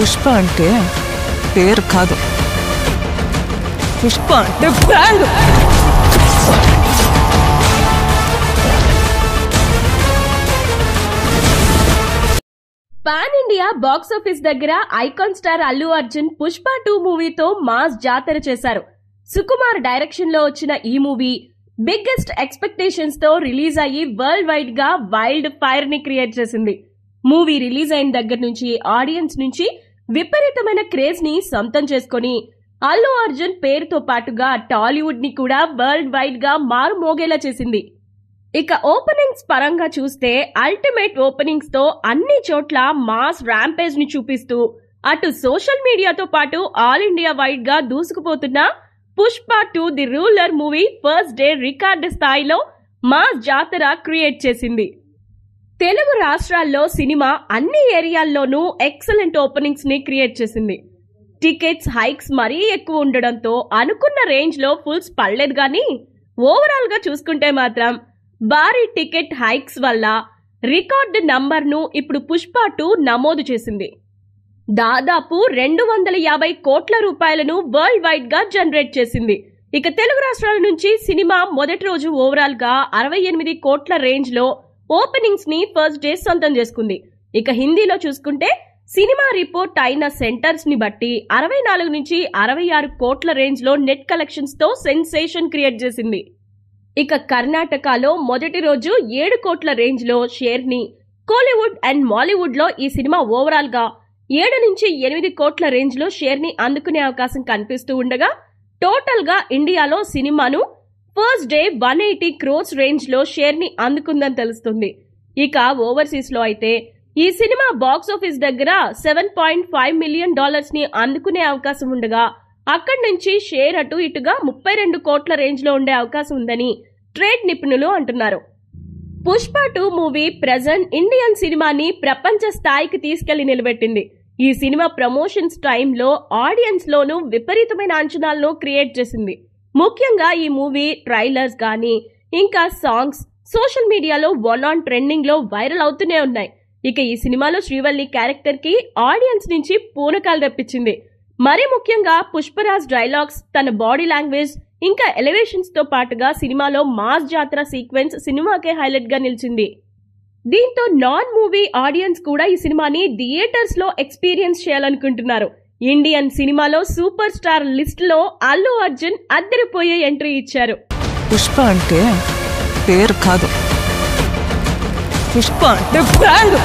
పుష్ప అంటే పేరు కాదు, పుష్ప అంటే brand. Pan India box office దగ్గర ఐకాన్ స్టార్ అల్లు అర్జున్ పుష్ప 2 మూవీతో మాస్ జాతర చేశారు. సుకుమార్ డైరెక్షన్ లో వచ్చిన ఈ మూవీ బిగ్గెస్ట్ ఎక్స్పెక్టేషన్స్ తో రిలీజ్ అయ్యి వరల్డ్ వైడ్ గా వైల్డ్ ఫైర్ ని క్రియేట్ చేసింది. మూవీ రిలీజ్ అయిన దగ్గర నుంచి ఆడియన్స్ నుంచి విపరీతమైన క్రేజ్ ని సొంతం చేసుకుని అల్లు అర్జున్ పేరుతో పాటుగా టాలీవుడ్ ని కూడా వరల్డ్ వైడ్ గా మారుమోగేలా చేసింది. ఇక ఓపెనింగ్స్ పరంగా చూస్తే అల్టిమేట్ ఓపెనింగ్స్ తో అన్ని చోట్ల మాస్ ర్యాంపేజ్ ని చూపిస్తూ అటు సోషల్ మీడియాతో పాటు ఆల్ ఇండియా వైడ్ గా దూసుకుపోతున్న Pushpa 2 the ruler movie first day record స్థాయిలో మాస్ జాతర క్రియేట్ చేసింది. తెలుగు రాష్ట్రాల్లో సినిమా అన్ని ఏరియాల్లోనూ ఎక్సలెంట్ ఓపెనింగ్స్ ని క్రియేట్ చేసింది. టికెట్స్ హైక్స్ మరీ ఎక్కువ ఉండడంతో అనుకున్న రేంజ్ లో ఫుల్స్ పడలేదు గానీ ఓవరాల్ గా చూసుకుంటే మాత్రం భారీ టికెట్ హైక్స్ వల్ల రికార్డు నంబర్ ను ఇప్పుడు పుష్ప 2 నమోదు చేసింది. దాదాపు 250 కోట్ల రూపాయలను వరల్డ్ వైడ్ గా జనరేట్ చేసింది. ఇక తెలుగు రాష్ట్రాల నుంచి సినిమా మొదటి రోజు ఓవరాల్ గా 68 కోట్ల రేంజ్ లో ఓపెనింగ్స్ ని ఫస్ట్ డే సొంతం చేసుకుంది. ఇక హిందీలో చూసుకుంటే సినిమా రిపోర్ట్ అయిన సెంటర్స్ ని బట్టి 64 నుంచి 66 కోట్ల రేంజ్ లో నెట్ కలెక్షన్స్ తో సెన్సేషన్ క్రియేట్ చేసింది. ఇక కర్ణాటకలో మొదటి రోజు 7 కోట్ల రేంజ్ లో షేర్ ని, కోలీవుడ్ అండ్ మాలీవుడ్ లో ఈ సినిమా ఓవరాల్ గా 7 నుంచి 8 కోట్ల రేంజ్ లో షేర్ ని అందుకునే అవకాశం కనిపిస్తూ ఉండగా టోటల్ గా ఇండియాలో సినిమాను ఫస్ట్ డే 180 క్రోర్స్ రేంజ్ లో షేర్ ని అందుకుందని తెలుస్తుంది. ఇక ఓవర్సీస్ లో అయితే ఈ సినిమా బాక్స్ ఆఫీస్ దగ్గర $7.5 మిలియన్ ని అందుకునే అవకాశం ఉండగా అక్కడి నుంచి షేర్ అటు ఇటుగా 32 కోట్ల రేంజ్ లో ఉండే అవకాశం ఉందని ట్రేడ్ నిపుణులు అంటున్నారు. పుష్ప 2 మూవీ ప్రెజెంట్ ఇండియన్ సినిమాని ప్రపంచ స్థాయికి తీసుకెళ్లి నిలబెట్టింది. ఈ సినిమా ప్రమోషన్స్ టైంలో ఆడియన్స్ లోనూ విపరీతమైన అంచనాలను క్రియేట్ చేసింది. ముఖ్యంగా ఈ మూవీ ట్రైలర్స్ గానీ ఇంకా సాంగ్స్ సోషల్ మీడియాలో ట్రెండింగ్ లో వైరల్ అవుతూనే ఉన్నాయి. ఇక ఈ సినిమాలో శ్రీవల్లి క్యారెక్టర్ కి ఆడియన్స్ నుంచి పూనకాలు తెప్పించింది. మరీ ముఖ్యంగా పుష్పరాజ్ డైలాగ్స్, తన బాడీ లాంగ్వేజ్ ఇంకా ఎలివేషన్స్ తో పాటుగా సినిమాలో మాస్ జాతర సీక్వెన్స్ సినిమాకే హైలైట్ గా నిలిచింది. దీంతో నాన్ మూవీ ఆడియన్స్ కూడా ఈ సినిమాని థియేటర్స్ లో ఎక్స్పీరియన్స్ చేయాలనుకుంటున్నారు. ఇండియన్ సినిమాలో సూపర్ స్టార్ లిస్ట్ లో అల్లు అర్జున్ అద్దరిపోయే ఎంట్రీ ఇచ్చారు. పుష్ప అంటే పేరు కాదు, పుష్ప అంటే బ్రాండ్.